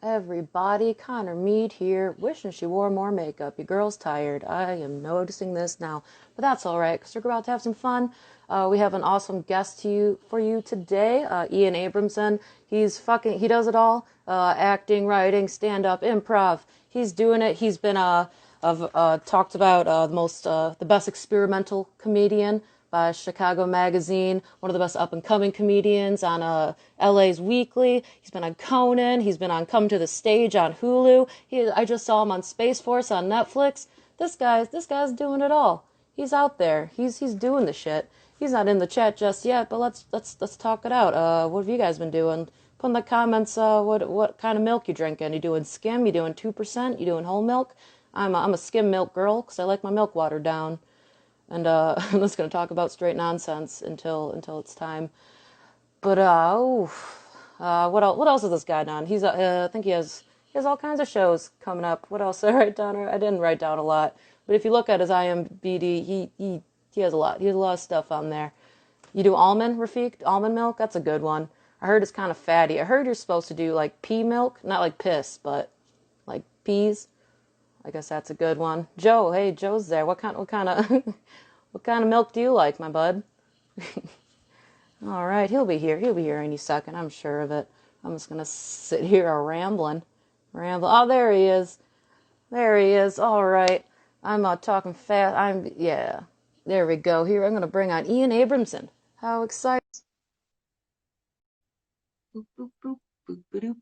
everybody. Connor Mead here, wishing she wore more makeup. Your girl's tired. I am noticing this now, but that's all right because we're about to have some fun. We have an awesome guest for you today, Ian Abramson. He does it all: acting, writing, stand-up, improv. He's doing it. He's been talked about the best experimental comedian by Chicago Magazine, one of the best up-and-coming comedians on LA's Weekly. He's been on Conan. He's been on Come to the Stage on Hulu. I just saw him on Space Force on Netflix. This guy's doing it all. He's out there. He's doing the shit. He's not in the chat just yet, but let's talk it out. What have you guys been doing? Put in the comments what kind of milk you drinking. You doing skim? You doing 2%? You doing whole milk? I'm a skim milk girl because I like my milk watered down. And I'm just going to talk about straight nonsense until it's time. But what else has this guy done? I think he has all kinds of shows coming up. What else did I write down? I didn't write down a lot. But if you look at his IMDb, he has a lot. He has a lot of stuff on there. You do almond, Rafiq? Almond milk? That's a good one. I heard it's kind of fatty. I heard you're supposed to do like pea milk, not like piss, but like peas. I guess that's a good one. Joe, hey, Joe's there. What kind of what kind of milk do you like, my bud? All right, he'll be here. He'll be here any second. I'm sure of it. I'm just gonna sit here rambling. Oh, there he is. There he is. All right. I'm talking fast. Yeah. There we go. Here, I'm gonna bring on Ian Abramson. How exciting! Boop, boop, boop, boop, boop.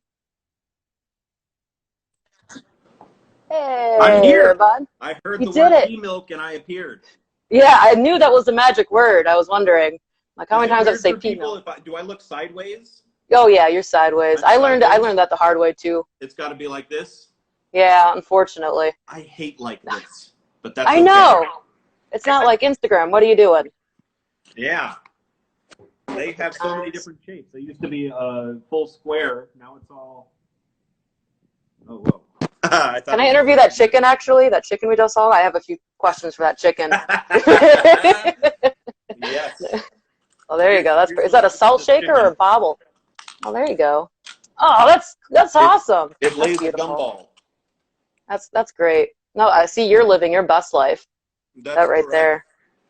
I'm Hey, here. bud. I heard You the did word it. pea milk and I appeared. Yeah, I knew that was the magic word. I was wondering, like, how Is many it times I have to weird say for pea people milk? if do I look sideways? Oh yeah, you're sideways. I'm I sideways. learned that the hard way too. It's got to be like this. Yeah, unfortunately. I hate like this, but that's I okay. know. It's not like Instagram. What are you doing? Yeah, they have so many different shapes. They used to be a full square. Now it's all. Oh whoa! I thought Can it I was interview that chicken actually? That chicken we just saw? I have a few questions for that chicken. Yes. Oh, there you go. Is that a salt shaker or a bobble? Oh, there you go. Oh, that's awesome. It lays That's a beautiful. gumball. That's great. No, I see you're living your best life. That's That right correct. there.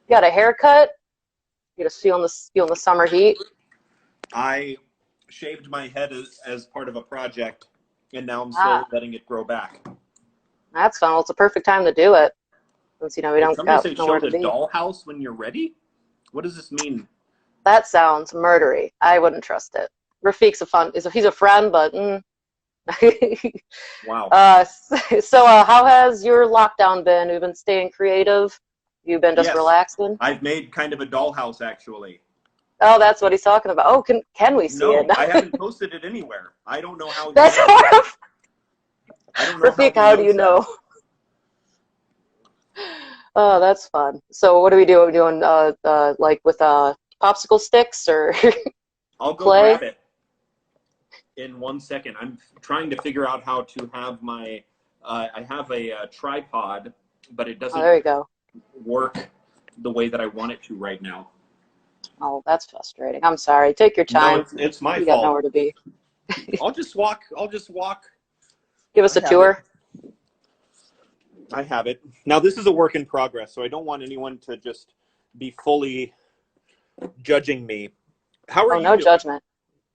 You got a haircut. You got to feel the summer heat. I shaved my head as part of a project, and now I'm slowly letting it grow back. That's fun. Well, it's a perfect time to do it, since we Did don't somebody got say nowhere show to the be. dollhouse when you're ready? What does this mean? That sounds murdery. I wouldn't trust it. Rafiq's he's a friend, but. Wow. So how has your lockdown been? You've been staying creative? You've been just Yes, relaxing? I've made kind of a dollhouse actually. Oh, that's what he's talking about. Oh, can we see it? No, I haven't posted it anywhere. I don't know how. That's I don't know Rafiq, how how do you know? Oh, that's fun. So what do we do? Are we doing like with popsicle sticks or I'll go clay? grab it in 1 second. I'm trying to figure out how to have my. I have a tripod, but it Oh, doesn't there you go. work the way that I want it to right now. Oh, that's frustrating. I'm sorry. Take your time. No, it's my You got fault. nowhere to be. I'll just walk. Give us a tour. I have it. Now, this is a work in progress, so I don't want anyone to just be fully judging me. How are Oh, you no doing? judgment.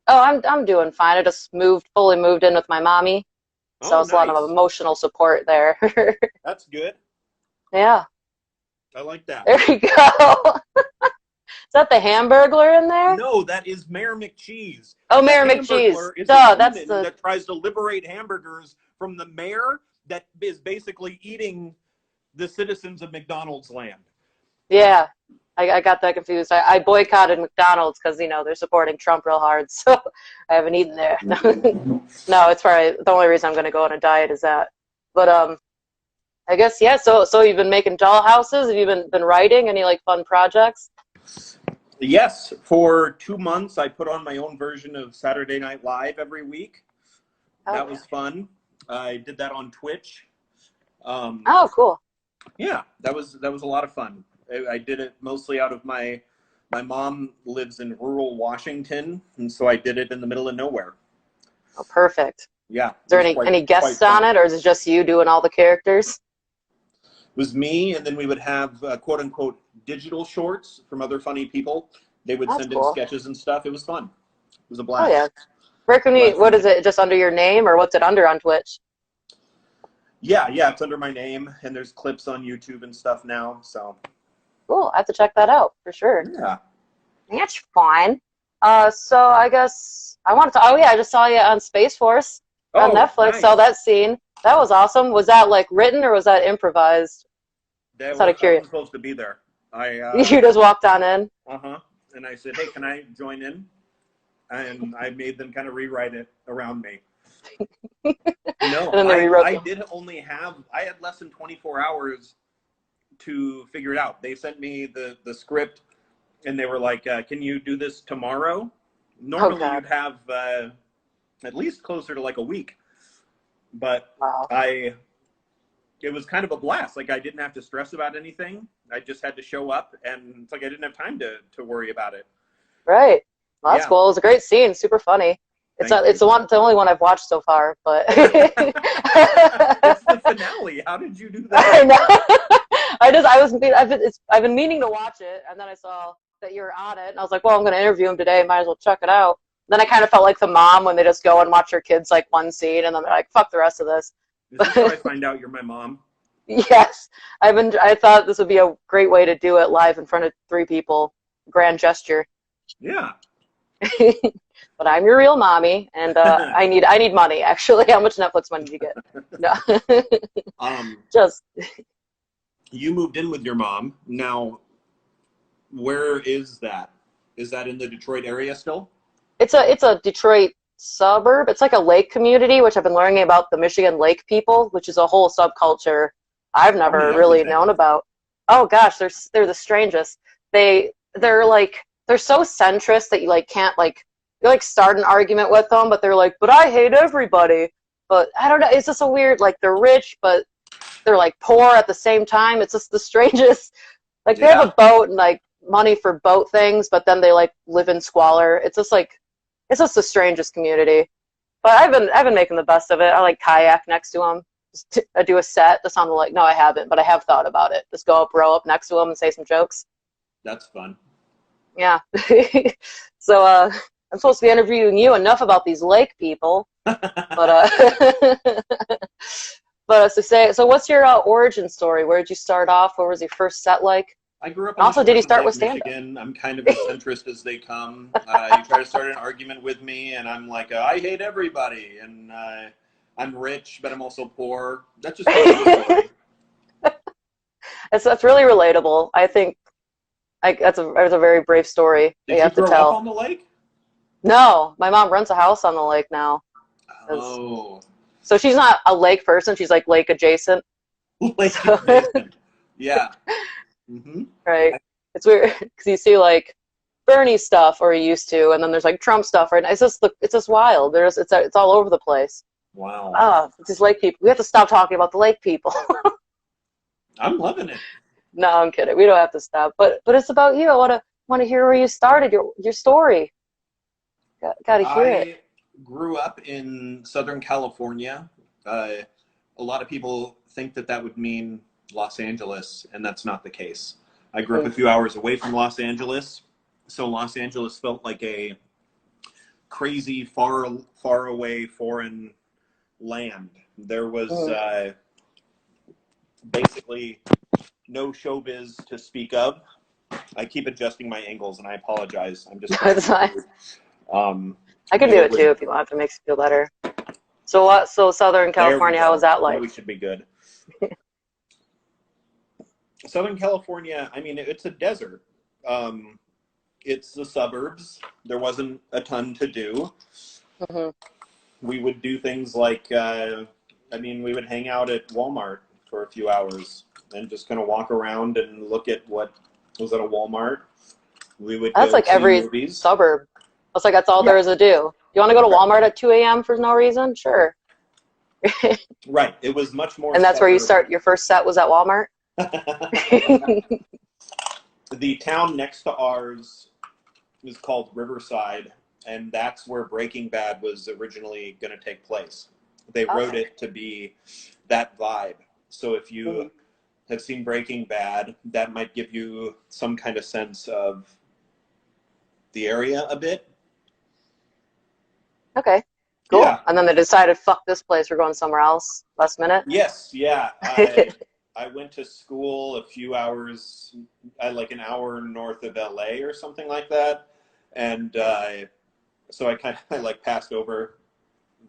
Oh, I'm doing fine. I just fully moved in with my mommy, so Oh, it's a lot nice. of emotional support there. That's good. Yeah, I like that. there you go. Is that the Hamburglar in there? No, that is Mayor McCheese. Oh, The Mayor McCheese. Hamburglar is Duh, a that's demon the. that tries to liberate hamburgers from the mayor that is basically eating the citizens of McDonald's land. Yeah, I got that confused. I boycotted McDonald's because they're supporting Trump real hard, so I haven't eaten there. No, it's probably the only reason I'm going to go on a diet is that. But I guess yeah. So you've been making doll houses? Have you been writing any like fun projects? Yes, for 2 months I put on my own version of Saturday Night Live every week. That was fun. I did that on Twitch. Oh, cool. Yeah, that was a lot of fun. I did it mostly out of my mom lives in rural Washington, and so I did it in the middle of nowhere. Oh, perfect. Yeah, Is it there was any quite guests on fun. it, or is it just you doing all the characters? It was me, and then we would have quote unquote digital shorts from other funny people. They would That's send in cool. sketches and stuff. It was fun. It was a Oh yeah. blast. Where can we? Blast from What the is past. it? Just under your name, or what's it under on Twitch? Yeah, it's under my name, and there's clips on YouTube and stuff now. So Cool. I have to check that out for sure. yeah. That's fine. So I guess I wanted to. Oh yeah, I just saw you on Space Force on Oh, Netflix. Saw nice. that scene. That was awesome. Was that like written or was that improvised? Just out of I curious. wasn't supposed to be there. I You just walked on in. uh-huh. And I said, hey, can I join in? And I made them kind of rewrite it around me. And No, then they rewrote I them. did only have I had less than 24 hours to figure it out. They sent me the script and they were like, can you do this tomorrow? Oh Normally God. you'd have at least closer to like a week, but Wow. I it was kind of a blast. Like I didn't have to stress about anything. I just had to show up, and it's like I didn't have time to worry about it. Right. Well, that's Yeah, cool. It was a great scene. Super funny. thank It's you. the only one I've watched so far, but It's the finale. How did you do I that? know. I've been meaning to watch it, and then I saw that you were on it, and I was like, well, I'm going to interview him today. Might as well check it out. Then I kind of felt like the mom when they just go and watch their kids like one scene, and then they're like, fuck the rest of this. Is this how I find out you're my mom? Yes, I thought this would be a great way to do it live in front of three people. Grand gesture. Yeah. But I'm your real mommy, and I need money. Actually, how much Netflix money do you get? No, Um, just you moved in with your mom. Now, where is that? Is that in the Detroit area still? it's a Detroit suburb. It's like a lake community, which I've been learning about the Michigan lake people, which is a whole subculture I've Tell me never really everything. known about. Oh gosh, they're the strangest. They're like they're so centrist that you like can't like you like start an argument with them, but they're like, but I hate everybody. But I don't know. It's just a weird like they're rich, but they're like poor at the same time. It's just the strangest. Like they have Yeah. a boat and like money for boat things, but then they like live in squalor. It's just the strangest community. But I've been making the best of it. I like kayak next to them. I do a set just on the lake. No, I haven't, but I have thought about it. Just go up, row up next to them, and say some jokes. That's fun. Yeah. So I'm supposed to be interviewing you enough about these lake people, but so what's your origin story? Where did you start off? What was your first set like? I grew up And on the also, did he shores of start with Lake stand up? Michigan. I'm kind of as centrist as they come. You try to start an argument with me, and I'm like, I hate everybody, and I'm rich, but I'm also poor. That's just kind of my story. That's really relatable. I think that's a very brave story that Did you you have to grow up tell. on the lake? No, my mom rents a house on the lake now. Oh, So she's not a lake person. She's like lake adjacent. Lake So, adjacent. Yeah. hmm right. It's weird because you see like Bernie stuff, or you used to, and then there's like Trump stuff, right? It's just wild. It's all over the place. Wow. Ah, these lake people. We have to stop talking about the lake people. I'm loving it. No, I'm kidding. We don't have to stop. But it's about you. I want to hear where you started your story. Got to hear it. I grew up in Southern California. A lot of people think that that would mean Los Angeles, and that's not the case. I grew up a few hours away from Los Angeles, so Los Angeles felt like a crazy, far away foreign land. There was Mm. basically no showbiz to speak of. I keep adjusting my angles, and I apologize. I'm just trying to That's be fine. rude. Um, I can do there it too was if you want. If it makes you feel better. So what? So Southern There we California, how was go. that Now like? we should be good. Southern California, I mean, it's a desert. Um, it's the suburbs. There wasn't a ton to do. Hmm. We would do things like, we would hang out at Walmart for a few hours and just kind of walk around and look at what was at a Walmart. We would That's go like see every movies. suburb. It's like that's all there Yeah, is to do. You want to go to right. Walmart at 2 a.m. for no reason? Sure. Right. It was much more And that's where you suburban. start. Your first set was at Walmart. The town next to ours is called Riverside, and that's where Breaking Bad was originally going to take place. They wrote Okay. it to be that vibe. So if Mhm. you have seen Breaking Bad, that might give you some kind of sense of the area a bit. Okay. Cool. Yeah. And then they decided, fuck this place, we're going somewhere else last minute. Yes. Yeah. I went to school a few hours, like an hour north of LA or something like that, and so I kind of like passed over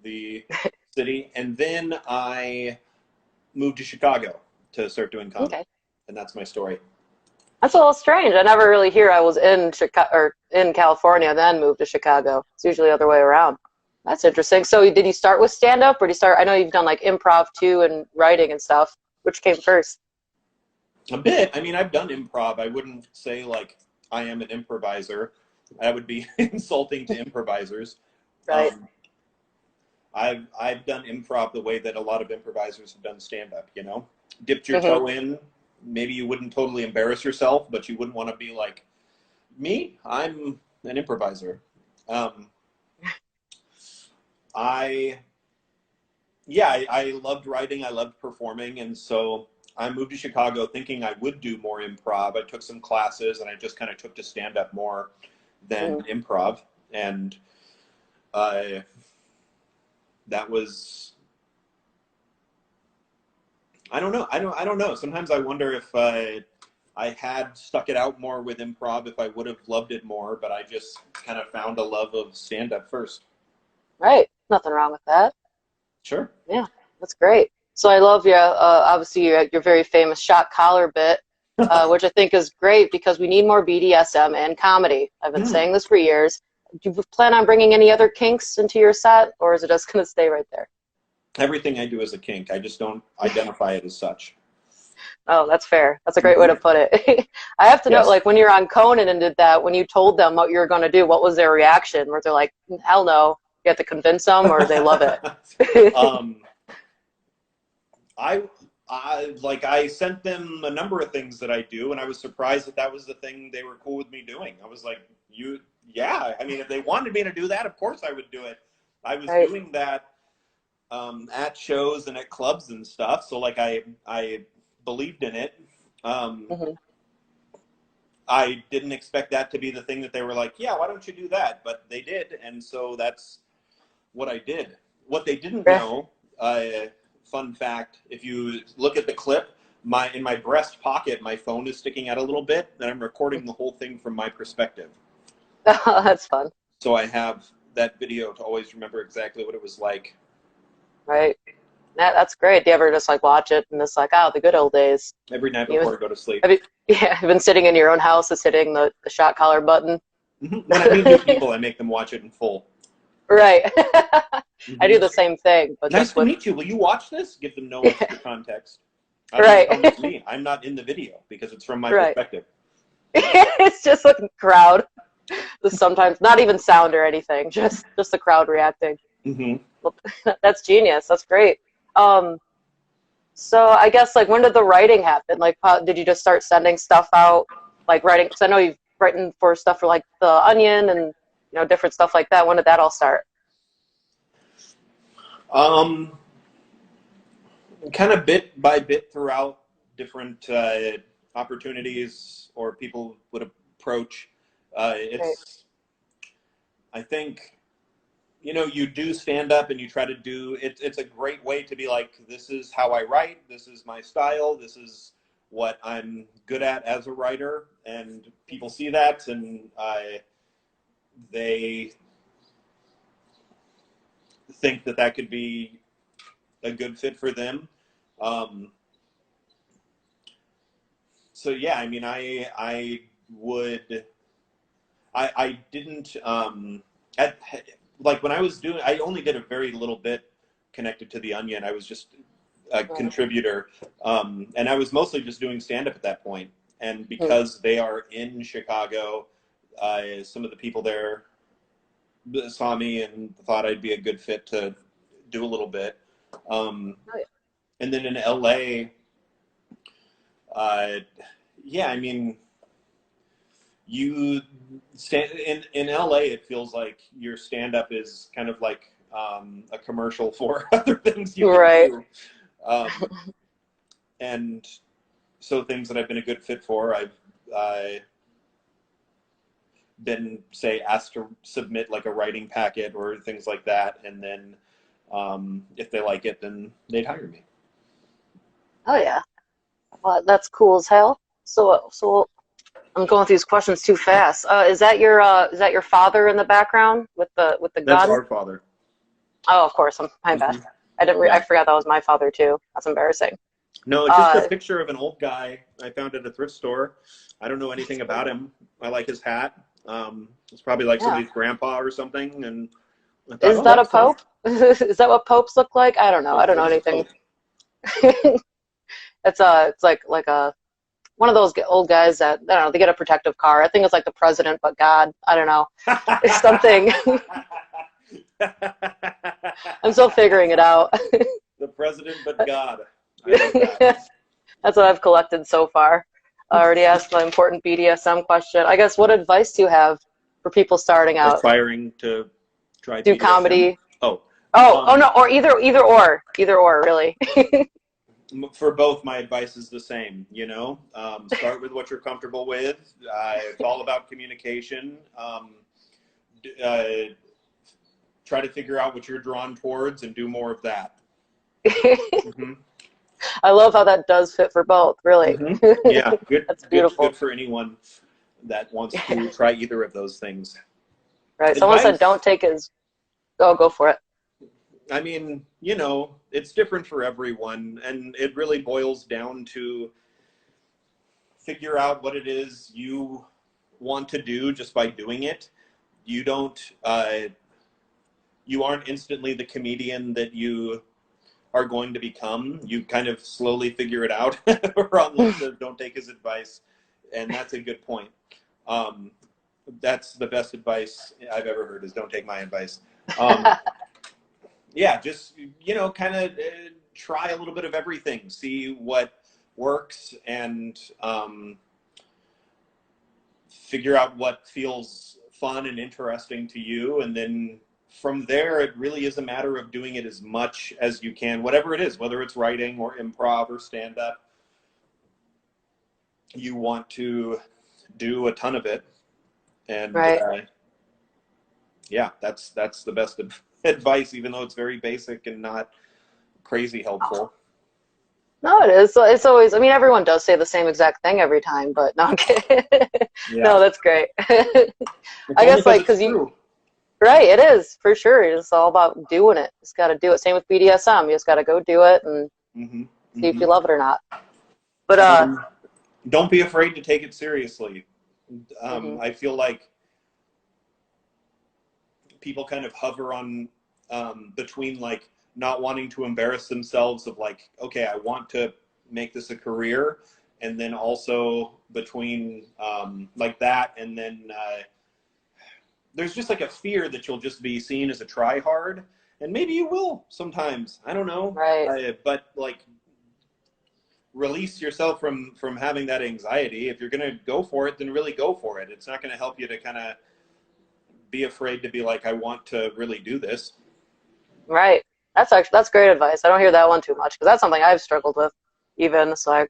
the city, and then I moved to Chicago to start doing comedy, Okay. and that's my story. That's a little strange. I never really hear I was in Chicago or in California, then moved to Chicago. It's usually the other way around. That's interesting. So did you start with stand up or did you start? I know you've done like improv too and writing and stuff. Which came first? A bit. I mean, I've done improv. I wouldn't say like I am an improviser. That would be insulting to improvisers. Right. Um, I've done improv the way that a lot of improvisers have done stand up. You know, dipped your Hmm. toe in. Maybe you wouldn't totally embarrass yourself, but you wouldn't want to be like me. I'm an improviser. Um, I yeah, I loved writing. I loved performing, and so I moved to Chicago thinking I would do more improv. I took some classes, and I just kind of took to stand up more than Hmm. improv, and uh, that was I don't know. I don't know. Sometimes I wonder if I had stuck it out more with improv, if I would have loved it more. But I just kind of found a love of stand up first. Right. Nothing wrong with that. Sure. Yeah, that's great. So I love your obviously your very famous shot collar bit, which I think is great because we need more BDSM and comedy. I've been Hmm. saying this for years. Do you plan on bringing any other kinks into your set, or is it just going to stay right there? Everything I do is a kink. I just don't identify it as such. Oh, that's fair. That's a great way to Hmm. put it. I have to know, Yes. like when you're on Conan and did that, when you told them what you were going to do, what was their reaction? Were they like, "Hell no"? You have to convince them, or they love it? um, I, I sent them a number of things that I do, and I was surprised that that was the thing they were cool with me doing. I was like, yeah. I mean, if they wanted me to do that, of course I would do it. I was Right. doing that at shows and at clubs and stuff, so like I believed in it. Um, Hmm. I didn't expect that to be the thing that they were like, yeah, why don't you do that? But they did, and so that's what I did. What they didn't know, fun fact, if you look at the clip, in my breast pocket, my phone is sticking out a little bit, and I'm recording the whole thing from my perspective. That's fun. So I have that video to always remember exactly what it was like. Right. That's great. Do you ever just like watch it and it's like, oh, the good old days? Every night You before I go to sleep. have you, yeah, have been sitting in your own house, just hitting the shot collar button. When I meet new people, I make them watch it in full. Right. I Hmm. do the same thing, but Nice just to with meet you. Will you watch this? Give them no extra context. I don't even right, tell them it's me. I'm not in the video because it's from my right. perspective. It's just like a crowd. Just sometimes not even sound or anything, just the crowd reacting. Hmm. Well, that's genius. That's great. Um, so I guess like when did the writing happen? Like, how, did you just start sending stuff out, like writing? Because I know you've written for stuff for like The Onion and different stuff like that. When did that all start? Um, Kind of bit by bit throughout different opportunities or people would approach. Right. It's, I think, you do stand up and you try to do it. It's a great way to be like, this is how I write. This is my style. This is what I'm good at as a writer. And people see that and they think that that could be a good fit for them. Um, so yeah, I mean, would I didn't at like when I was doing I only did a very little bit connected to the Onion. I was just a Right. contributor, and I was mostly just doing stand up at that point. And Mhm. because they are in Chicago, some of the people there saw me and thought I'd be a good fit to do a little bit. Um, Oh, yeah. and then in LA, uh, yeah, I mean, you stand in LA, it feels like your stand up is kind of like a commercial for other things you can Right. do. And so things that I've been a good fit for, I've been, say, asked to submit like a writing packet or things like that. And then if they like it, then they'd hire me. Oh yeah. Well, that's cool as hell. So I'm going through these questions too fast. Is that your father in the background with the That's gun? our father. Oh, of course. My bad. Mhm. I Yeah. forgot that was my father too. That's embarrassing. No, just a Uh, picture of an old guy I found at a thrift store. I don't know anything about him. I like his hat. It's probably like yeah. somebody's grandpa or something. And I thought, Is oh, that a that's fun. pope? Is that what popes look like? I don't know. I Oh, don't know what is a anything. pope? It's like a one of those old guys that I don't know. They get a protective car. I think it's like the president, but God. I don't know. It's something. I'm still figuring it out. The president, but God. I like that. That's what I've collected so far. I already asked my important BDSM question. I guess what advice do you have for people starting out? Aspiring to try Do BDSM. comedy? Oh, Oh no, or either or really. for both, my advice is the same. Start with what you're comfortable with. It's all about communication. Uh, Try to figure out what you're drawn towards and do more of that. Mm-hmm. I love how that does fit for both, really. Mm-hmm. Yeah, That's good beautiful. for anyone that wants to try either of those things. Right. Someone said Advice, don't take his oh, go for it. I mean, it's different for everyone, and it really boils down to figure out what it is you want to do just by doing it. You don't, you aren't instantly the comedian that you are going to become. You kind of slowly figure it out. Ron says, don't take his advice, and that's a good point. That's the best advice I've ever heard is don't take my advice. Yeah, just, kind of try a little bit of everything, see what works, and figure out what feels fun and interesting to you. And then from there, it really is a matter of doing it as much as you can, whatever it is, whether it's writing or improv or stand-up. You want to do a ton of it. And Right. yeah, that's the best advice, even though it's very basic and not crazy helpful. No, it is. So it's always, I mean, everyone does say the same exact thing every time, but no, I'm kidding. Yeah. No, that's great. It's I only guess because like, it's cause you, true. right, it is for sure. It's all about doing it. Just got to do it. Same with BDSM. You just got to go do it and Mm-hmm. see if Mm-hmm. you love it or not. But, Don't be afraid to take it seriously. mhm. I feel like people kind of hover on between like not wanting to embarrass themselves of like, okay, I want to make this a career, and then also between like that, and then there's just like a fear that you'll just be seen as a try hard, and maybe you will sometimes. I don't know, Right. but like release yourself from having that anxiety. If you're gonna go for it, then really go for it. It's not gonna help you to kind of be afraid to be like, I want to really do this. Right. That's great advice. I don't hear that one too much because that's something I've struggled with even. So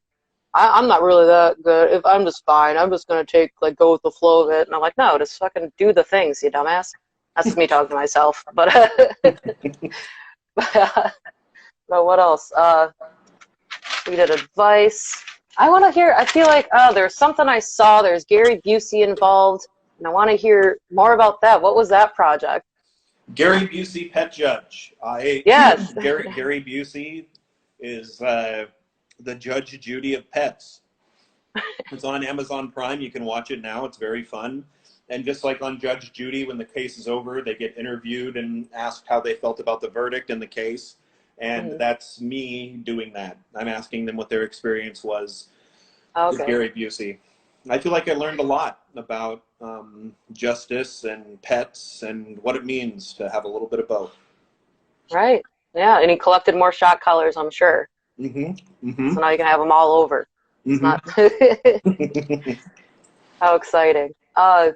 I'm not really that good. If I'm just fine, I'm just gonna go with the flow of it. And I'm like, no, just fucking do the things, you dumbass. That's me talking to myself. But but, but what else? We did advice. I want to hear. I feel like there's something I saw. There's Gary Busey involved, and I want to hear more about that. What was that project? Gary Busey, Pet Judge. Yes. Gary Busey is the Judge Judy of pets. It's on Amazon Prime. You can watch it now. It's very fun. And just like on Judge Judy, when the case is over, they get interviewed and asked how they felt about the verdict and the case. And Mhm. that's me doing that. I'm asking them what their experience was with Okay. Gary Busey. I feel like I learned a lot about justice and pets and what it means to have a little bit of both. Right. Yeah, and he collected more shot collars, I'm sure. Mm-hmm. Mm-hmm. So now you can have them all over. It's not. Mm-hmm. How exciting. I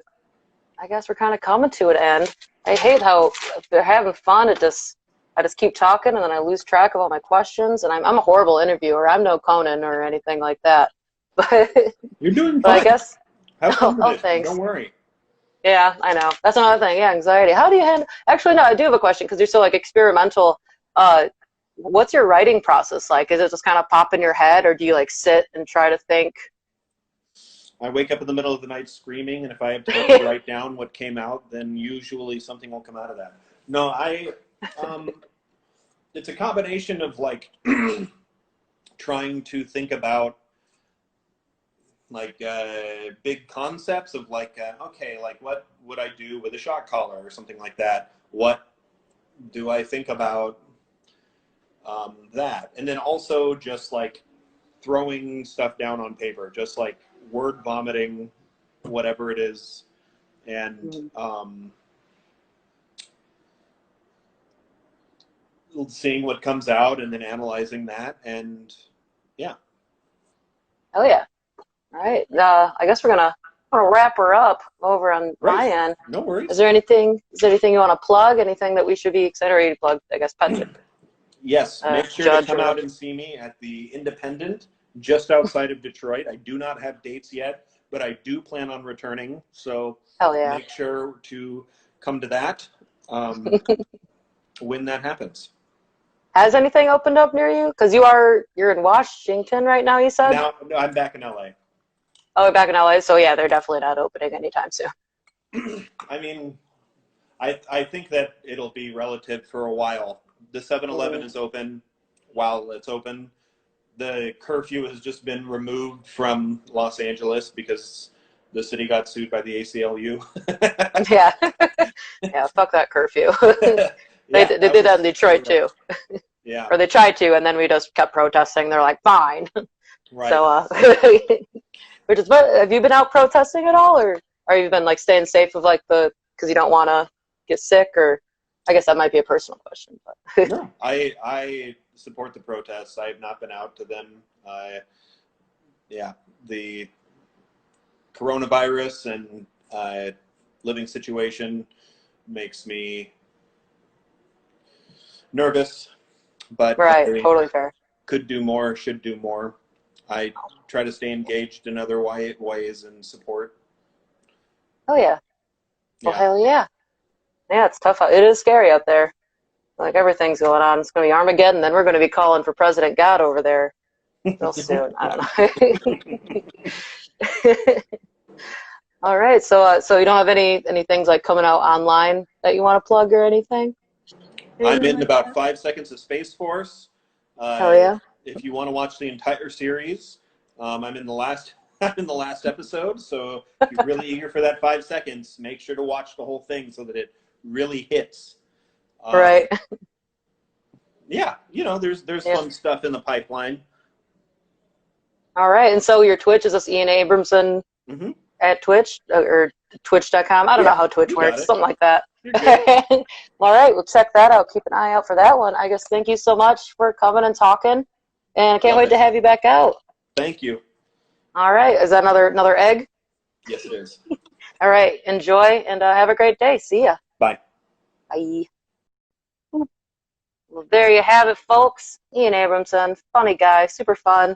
guess we're kind of coming to an end. I hate how if they're having fun. I just keep talking and then I lose track of all my questions. And I'm a horrible interviewer. I'm no Conan or anything like that. But You're doing but I fine. guess Have fun with oh it. thanks. Don't worry. Yeah, I know. That's another thing. Yeah, anxiety. How do you handle? Actually, no, I do have a question because you're so like experimental. Uh, what's your writing process like? Is it just kind of pop in your head, or do you like sit and try to think? I wake up in the middle of the night screaming, and if I have time to write down what came out, then usually something will come out of that. No, um, it's a combination of like trying to think about like big concepts of like, okay, like what would I do with a shock collar or something like that? What do I think about that? And then also just like throwing stuff down on paper, just like word vomiting, whatever it is, and seeing what comes out and then analyzing that. And yeah. Oh yeah. All right. I guess we're gonna wrap her up over on Right. my end. No worries. Is there anything you want to plug? Anything that we should be excited or you plug? I guess Patrick. Yes. Make sure to come out and see me at the Independent just outside of Detroit. I do not have dates yet, but I do plan on returning. So Hell yeah. make sure to come to that when that happens. Has anything opened up near you? Because you're in Washington right now, you said? No, I'm back in LA. Oh, back in LA. So yeah, they're definitely not opening anytime soon. I mean, I think that it'll be relative for a while. The 7-Eleven is open while it's open. The curfew has just been removed from Los Angeles because the city got sued by the ACLU. Yeah. Yeah, fuck that curfew. They did that in Detroit too. Yeah. Or they tried to, and then we just kept protesting. They're like, fine. Right. So, which is, have you been out protesting at all, or are you been like staying safe of like because you don't want to get sick, or I guess that might be a personal question. But no, I support the protests. I have not been out to them. Yeah, the coronavirus and living situation makes me nervous, but right, I totally fair. could do more, should do more. I try to stay engaged in other ways and support. Oh yeah. Well, Yeah. hell yeah. Yeah, it's tough. It is scary out there. Like everything's going on. It's going to be Armageddon. Then we're going to be calling for President God over there real soon. I don't know. All right. So you don't have any things like coming out online that you want to plug or anything? I'm in about 5 seconds of Space Force. Hell yeah. If you want to watch the entire series, I'm in the last episode. So if you're really eager for that 5 seconds, make sure to watch the whole thing so that it really hits. Right. Yeah, there's fun stuff in the pipeline. All right. And so your Twitch is this Ian Abramson at Twitch or Twitch.com. I don't know how Twitch works. Something like that. All right. We'll check that out. Keep an eye out for that one. I guess thank you so much for coming and talking. And I can't wait to have you back out. Thank you. All right. Is that another egg? Yes, it is. All right. Enjoy and have a great day. See ya. Bye. Bye. Well, there you have it, folks. Ian Abramson, funny guy, super fun.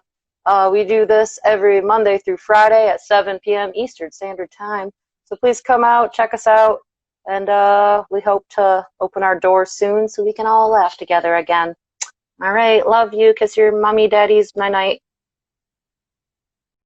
We do this every Monday through Friday at 7 p.m. Eastern Standard Time. So please come out, check us out, and we hope to open our doors soon so we can all laugh together again. All right. Love you. Kiss your mommy, daddies. Night-night.